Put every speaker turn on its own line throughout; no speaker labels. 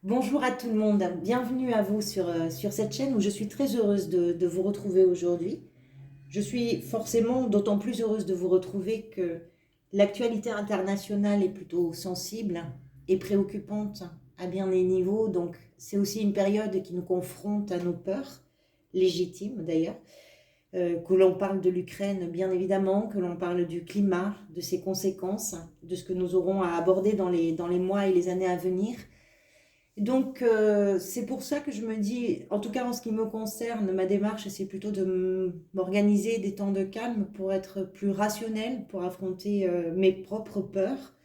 Bonjour à tout le monde, bienvenue à vous sur cette chaîne où je suis très heureuse de vous retrouver aujourd'hui. Je suis forcément d'autant plus heureuse de vous retrouver que l'actualité internationale est plutôt sensible et préoccupante à bien des niveaux, donc c'est aussi une période qui nous confronte à nos peurs, légitimes d'ailleurs, que l'on parle de l'Ukraine bien évidemment, que l'on parle du climat, de ses conséquences, de ce que nous aurons à aborder dans les mois et les années à venir. Donc, c'est pour ça que je me dis, en tout cas en ce qui me concerne, ma démarche, c'est plutôt de m'organiser des temps de calme pour être plus rationnelle, pour affronter mes propres peurs.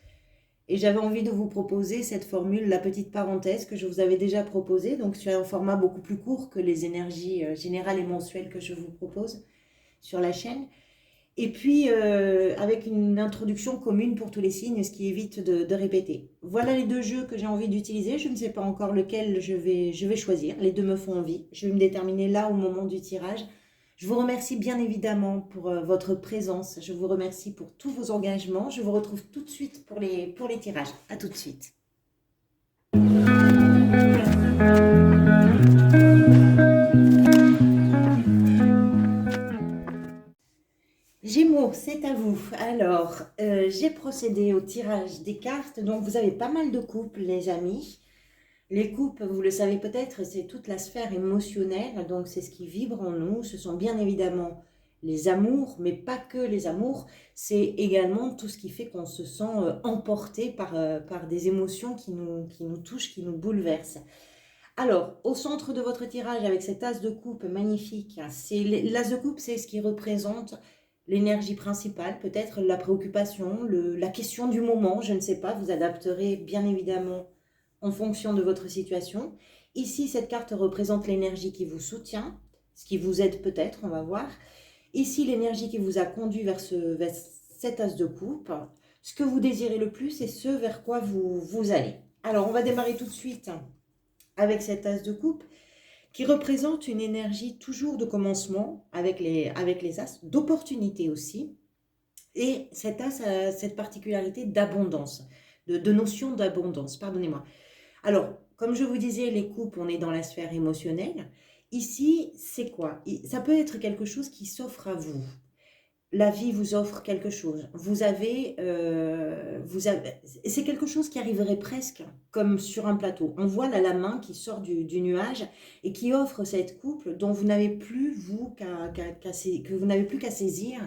Et j'avais envie de vous proposer cette formule, la petite parenthèse que je vous avais déjà proposée, donc sur un format beaucoup plus court que les énergies générales et mensuelles que je vous propose sur la chaîne. Et puis, avec une introduction commune pour tous les signes, ce qui évite de répéter. Voilà les deux jeux que j'ai envie d'utiliser. Je ne sais pas encore lequel je vais choisir. Les deux me font envie. Je vais me déterminer là au moment du tirage. Je vous remercie bien évidemment pour votre présence. Je vous remercie pour tous vos engagements. Je vous retrouve tout de suite pour les tirages. À tout de suite. Gémeaux, c'est à vous. Alors, j'ai procédé au tirage des cartes. Donc, vous avez pas mal de couples, les amis. Les coupes, vous le savez peut-être, c'est toute la sphère émotionnelle, donc c'est ce qui vibre en nous. Ce sont bien évidemment les amours, mais pas que les amours. C'est également tout ce qui fait qu'on se sent emporté par des émotions qui nous touchent, qui nous bouleversent. Alors, au centre de votre tirage, avec cet as de coupe magnifique, l'as de coupe, c'est ce qui représente l'énergie principale, peut-être la préoccupation, la question du moment, je ne sais pas, vous adapterez bien évidemment en fonction de votre situation. Ici, cette carte représente l'énergie qui vous soutient, ce qui vous aide peut-être, on va voir. Ici, l'énergie qui vous a conduit vers cet as de coupe, ce que vous désirez le plus et ce vers quoi vous allez. Alors, on va démarrer tout de suite avec cet as de coupe qui représente une énergie toujours de commencement avec les as, d'opportunité aussi. Et cet as a cette particularité d'abondance, de notion d'abondance, pardonnez-moi. Alors, comme je vous disais, les coupes, on est dans la sphère émotionnelle. Ici, c'est quoi? Ça peut être quelque chose qui s'offre à vous. La vie vous offre quelque chose. C'est quelque chose qui arriverait presque comme sur un plateau. On voit là la main qui sort du nuage et qui offre cette coupe dont vous n'avez plus que vous n'avez plus qu'à saisir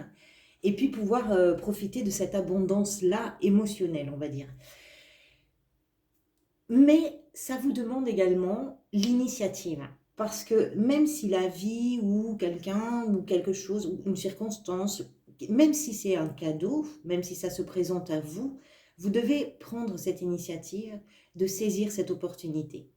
et puis pouvoir profiter de cette abondance-là émotionnelle, on va dire. Mais ça vous demande également l'initiative. Parce que même si la vie ou quelqu'un ou quelque chose ou une circonstance, même si c'est un cadeau, même si ça se présente à vous, vous devez prendre cette initiative de saisir cette opportunité.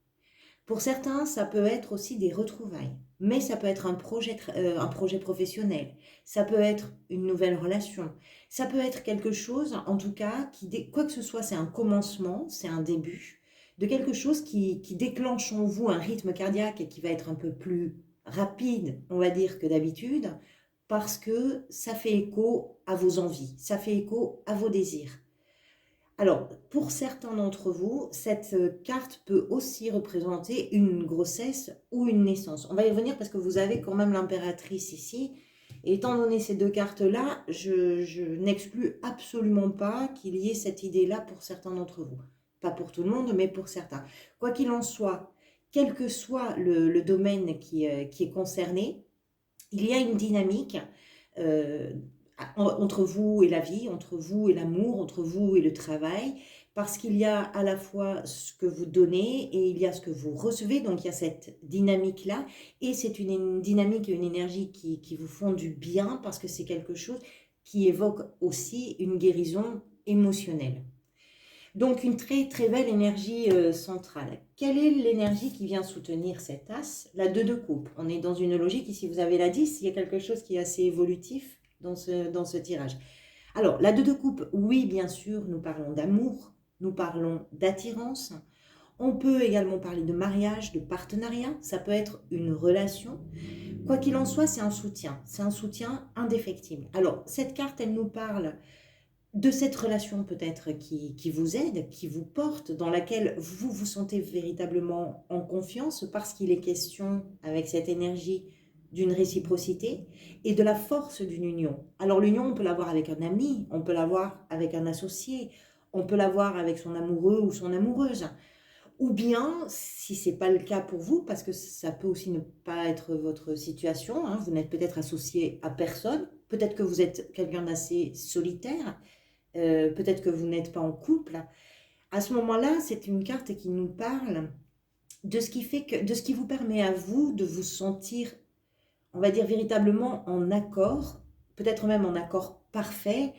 Pour certains, ça peut être aussi des retrouvailles, mais ça peut être un projet professionnel, ça peut être une nouvelle relation, ça peut être quelque chose, en tout cas, quoi que ce soit, c'est un commencement, c'est un début de quelque chose qui déclenche en vous un rythme cardiaque et qui va être un peu plus rapide, on va dire, que d'habitude, parce que ça fait écho à vos envies, ça fait écho à vos désirs. Alors, pour certains d'entre vous, cette carte peut aussi représenter une grossesse ou une naissance. On va y revenir parce que vous avez quand même l'impératrice ici. Et étant donné ces deux cartes-là, je n'exclus absolument pas qu'il y ait cette idée-là pour certains d'entre vous. Pas pour tout le monde, mais pour certains. Quoi qu'il en soit, quel que soit le domaine qui est concerné, il y a une dynamique euh, entre vous et la vie, entre vous et l'amour, entre vous et le travail, parce qu'il y a à la fois ce que vous donnez et il y a ce que vous recevez, donc il y a cette dynamique-là, et c'est une dynamique et une énergie qui vous font du bien, parce que c'est quelque chose qui évoque aussi une guérison émotionnelle. Donc une très très belle énergie centrale. Quelle est l'énergie qui vient soutenir cet as? La 2 de coupe. On est dans une logique, ici vous avez la 10, il y a quelque chose qui est assez évolutif dans ce tirage. Alors la 2 de coupe, oui bien sûr, nous parlons d'amour, nous parlons d'attirance. On peut également parler de mariage, de partenariat, ça peut être une relation. Quoi qu'il en soit, c'est un soutien indéfectible. Alors cette carte, elle nous parle de cette relation peut-être qui vous aide, qui vous porte, dans laquelle vous vous sentez véritablement en confiance parce qu'il est question avec cette énergie d'une réciprocité et de la force d'une union. Alors l'union, on peut l'avoir avec un ami, on peut l'avoir avec un associé, on peut l'avoir avec son amoureux ou son amoureuse. Ou bien, si ce n'est pas le cas pour vous, parce que ça peut aussi ne pas être votre situation, hein, vous n'êtes peut-être associé à personne, peut-être que vous êtes quelqu'un d'assez solitaire, peut-être que vous n'êtes pas en couple. À ce moment-là, c'est une carte qui nous parle de ce qui fait que, de ce qui vous permet à vous de vous sentir, on va dire, véritablement en accord, peut-être même en accord parfait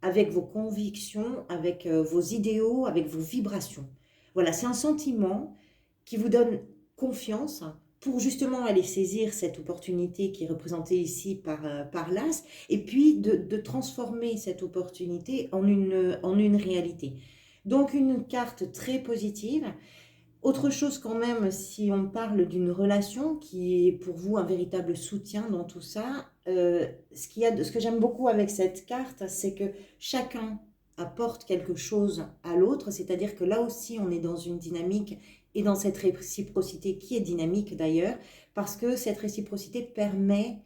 avec vos convictions, avec vos idéaux, avec vos vibrations. Voilà, c'est un sentiment qui vous donne confiance pour justement aller saisir cette opportunité qui est représentée ici par l'as, et puis de transformer cette opportunité en une réalité. Donc une carte très positive. Autre chose quand même, si on parle d'une relation qui est pour vous un véritable soutien dans tout ça, ce que j'aime beaucoup avec cette carte, c'est que chacun apporte quelque chose à l'autre, c'est-à-dire que là aussi on est dans une dynamique et dans cette réciprocité qui est dynamique d'ailleurs, parce que cette réciprocité permet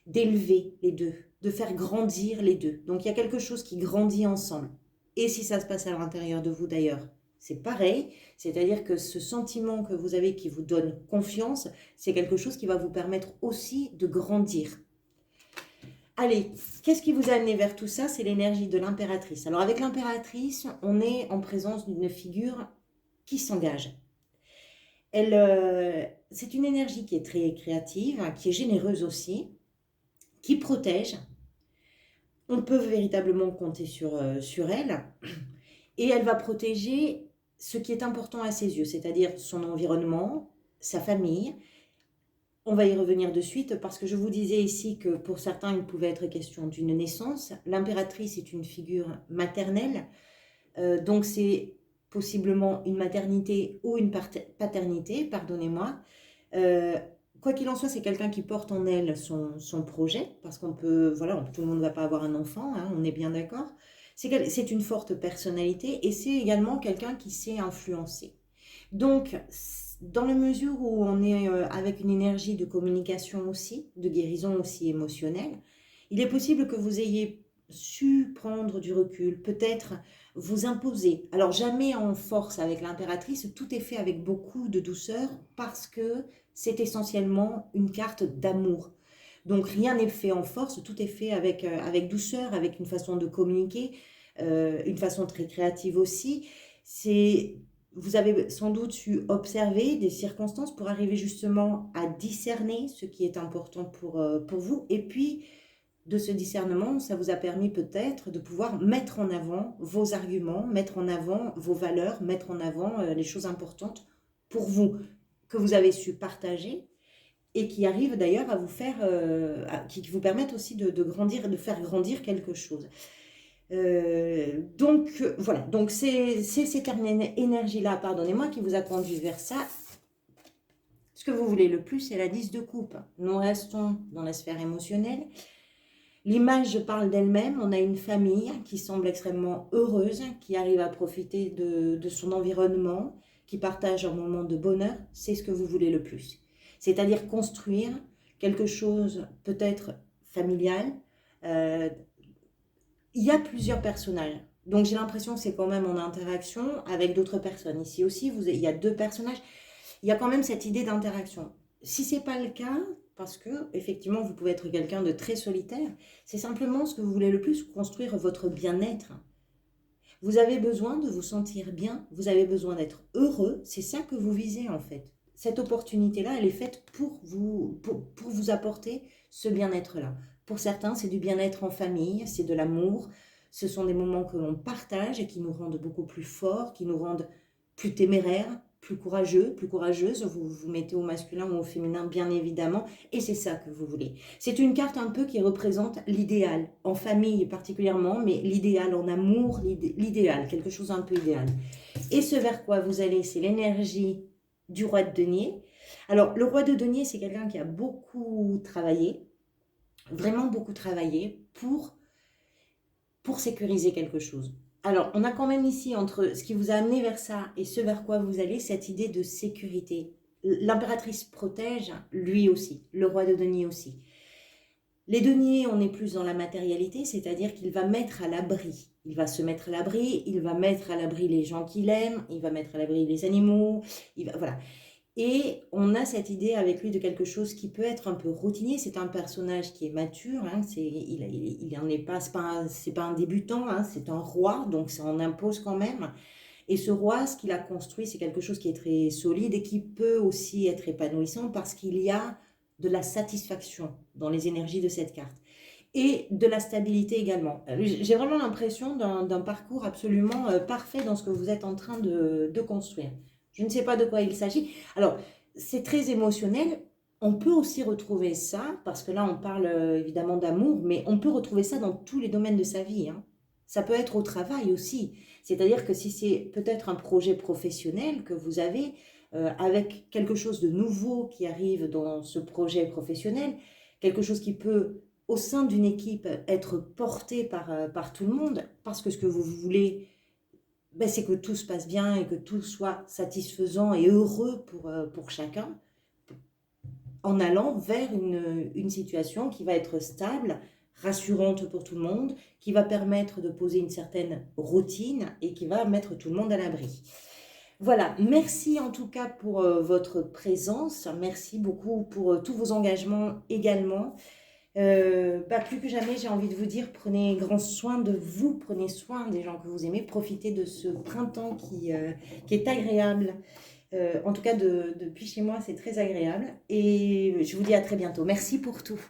d'élever les deux, de faire grandir les deux. Donc il y a quelque chose qui grandit ensemble. Et si ça se passe à l'intérieur de vous d'ailleurs, c'est pareil, c'est-à-dire que ce sentiment que vous avez qui vous donne confiance, c'est quelque chose qui va vous permettre aussi de grandir. Allez, qu'est-ce qui vous a amené vers tout ça? C'est l'énergie de l'impératrice. Alors avec l'impératrice, on est en présence d'une figure qui s'engage. C'est une énergie qui est très créative, qui est généreuse aussi, qui protège. On peut véritablement compter sur elle et elle va protéger ce qui est important à ses yeux, c'est-à-dire son environnement, sa famille. On va y revenir de suite parce que je vous disais ici que pour certains, il pouvait être question d'une naissance. L'impératrice est une figure maternelle, donc c'est possiblement une maternité ou une paternité, pardonnez-moi. Euh, Quoi qu'il en soit, c'est quelqu'un qui porte en elle son projet, parce qu'on peut, voilà, tout le monde ne va pas avoir un enfant, hein, on est bien d'accord. C'est une forte personnalité et c'est également quelqu'un qui sait influencer. Donc, dans la mesure où on est avec une énergie de communication aussi, de guérison aussi émotionnelle, il est possible que vous ayez su prendre du recul, peut-être vous imposer. Alors jamais en force avec l'impératrice, tout est fait avec beaucoup de douceur parce que c'est essentiellement une carte d'amour. Donc rien n'est fait en force, tout est fait avec douceur, avec une façon de communiquer, une façon très créative aussi. C'est Vous avez sans doute su observer des circonstances pour arriver justement à discerner ce qui est important pour vous. Et puis, de ce discernement, ça vous a permis peut-être de pouvoir mettre en avant vos arguments, mettre en avant vos valeurs, mettre en avant les choses importantes pour vous, que vous avez su partager et qui arrivent d'ailleurs à vous faire, qui vous permettent aussi de grandir et de faire grandir quelque chose. Voilà, donc c'est cette énergie-là, pardonnez-moi, qui vous a conduit vers ça. Ce que vous voulez le plus, c'est la 10 de coupe. Nous restons dans la sphère émotionnelle. L'image parle d'elle-même. On a une famille qui semble extrêmement heureuse, qui arrive à profiter de son environnement, qui partage un moment de bonheur. C'est ce que vous voulez le plus. C'est-à-dire construire quelque chose peut-être familial. Il y a plusieurs personnages. Donc j'ai l'impression que c'est quand même en interaction avec d'autres personnes. Ici aussi, il y a deux personnages. Il y a quand même cette idée d'interaction. Si ce n'est pas le cas, parce que effectivement vous pouvez être quelqu'un de très solitaire, c'est simplement ce que vous voulez le plus, construire votre bien-être. Vous avez besoin de vous sentir bien, vous avez besoin d'être heureux, c'est ça que vous visez en fait. Cette opportunité-là, elle est faite pour vous apporter ce bien-être-là. Pour certains, c'est du bien-être en famille, c'est de l'amour, ce sont des moments que l'on partage et qui nous rendent beaucoup plus forts, qui nous rendent plus téméraires, plus courageux, plus courageuse. Vous vous mettez au masculin ou au féminin, bien évidemment, et c'est ça que vous voulez. C'est une carte un peu qui représente l'idéal, en famille particulièrement, mais l'idéal en amour, l'idéal, quelque chose un peu idéal. Et ce vers quoi vous allez, c'est l'énergie du roi de denier. Alors, le roi de denier, c'est quelqu'un qui a beaucoup travaillé, vraiment beaucoup travaillé pour sécuriser quelque chose. Alors, on a quand même ici, entre ce qui vous a amené vers ça et ce vers quoi vous allez, cette idée de sécurité. L'impératrice protège, lui aussi, le roi de denier aussi. Les deniers, on est plus dans la matérialité, c'est-à-dire qu'il va mettre à l'abri. Il va se mettre à l'abri, il va mettre à l'abri les gens qu'il aime, il va mettre à l'abri les animaux, voilà. Et on a cette idée avec lui de quelque chose qui peut être un peu routinier. C'est un personnage qui est mature, hein, il en est pas, c'est pas un débutant, hein, c'est un roi, donc ça en impose quand même. Et ce roi, ce qu'il a construit, c'est quelque chose qui est très solide et qui peut aussi être épanouissant parce qu'il y a de la satisfaction dans les énergies de cette carte. Et de la stabilité également. J'ai vraiment l'impression d'un parcours absolument parfait dans ce que vous êtes en train de construire. Je ne sais pas de quoi il s'agit. Alors, c'est très émotionnel. On peut aussi retrouver ça, parce que là, on parle évidemment d'amour, mais on peut retrouver ça dans tous les domaines de sa vie, hein. Ça peut être au travail aussi. C'est-à-dire que si c'est peut-être un projet professionnel que vous avez, avec quelque chose de nouveau qui arrive dans ce projet professionnel, quelque chose qui peut, au sein d'une équipe, être porté par tout le monde, parce que ce que vous voulez, ben, c'est que tout se passe bien et que tout soit satisfaisant et heureux pour chacun, en allant vers une situation qui va être stable, rassurante pour tout le monde, qui va permettre de poser une certaine routine et qui va mettre tout le monde à l'abri. Voilà, merci en tout cas pour votre présence, merci beaucoup pour tous vos engagements également. Plus que jamais, j'ai envie de vous dire, prenez grand soin de vous, prenez soin des gens que vous aimez, profitez de ce printemps qui est agréable. En tout cas, depuis chez moi, c'est très agréable. Et je vous dis à très bientôt. Merci pour tout.